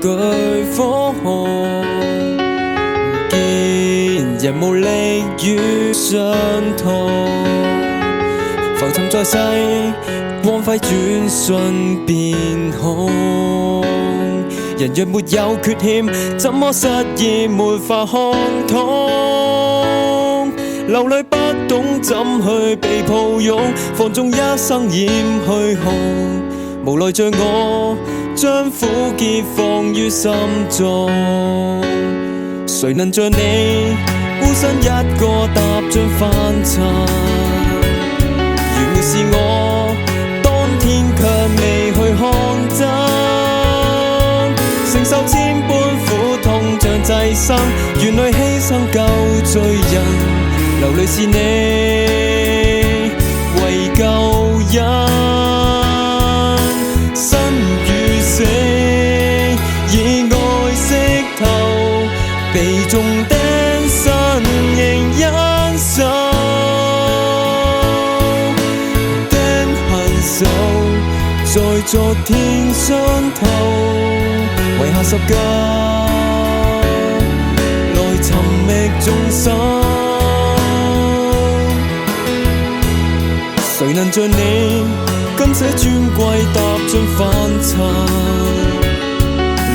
懼火紅，見人無力與傷痛，浮沉在世，光輝轉瞬變空。人若沒有缺陷，怎麼失意沒法看通？流淚不懂怎去被抱擁，放縱一生掩虛空。無奈像我將苦澀放於心中，誰能像你孤身一個踏進凡塵？如沒是我當天卻未去看真，承受千般苦痛像濟生，願淚犧牲救罪人，流淚是你為救恩，生與死以愛識透，被重釘身仍忍受，釘痕手在昨天傷透，遺下十架來尋覓眾生。誰能像你今世尊貴踏進凡塵，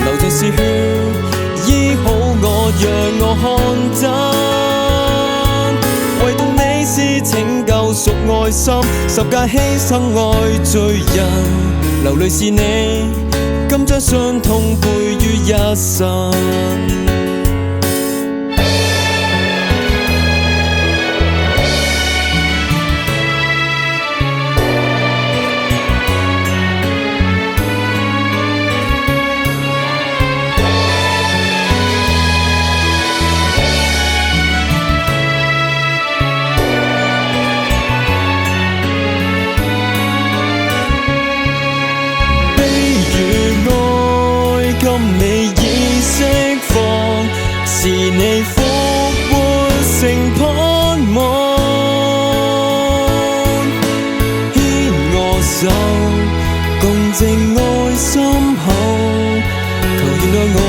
流盡是血醫好我讓我看真，唯獨你是拯救贖愛心，十架犧牲愛罪人，流淚是你今將傷痛背於一生。你已釋放，是你復活成盼望，牽我手，共靜愛心口，求原諒我，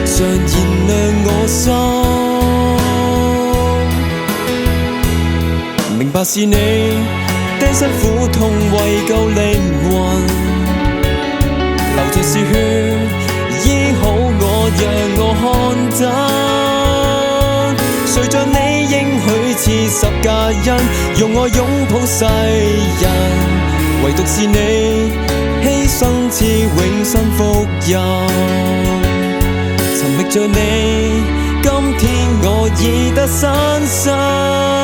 常燃亮我心，明白是你釘身苦痛為救靈魂，流盡是血醫好我讓我看真，誰像你應許賜十架恩，用愛擁抱世人，唯獨是你犧牲賜永生福音。尋覓着你，今天我已得新生。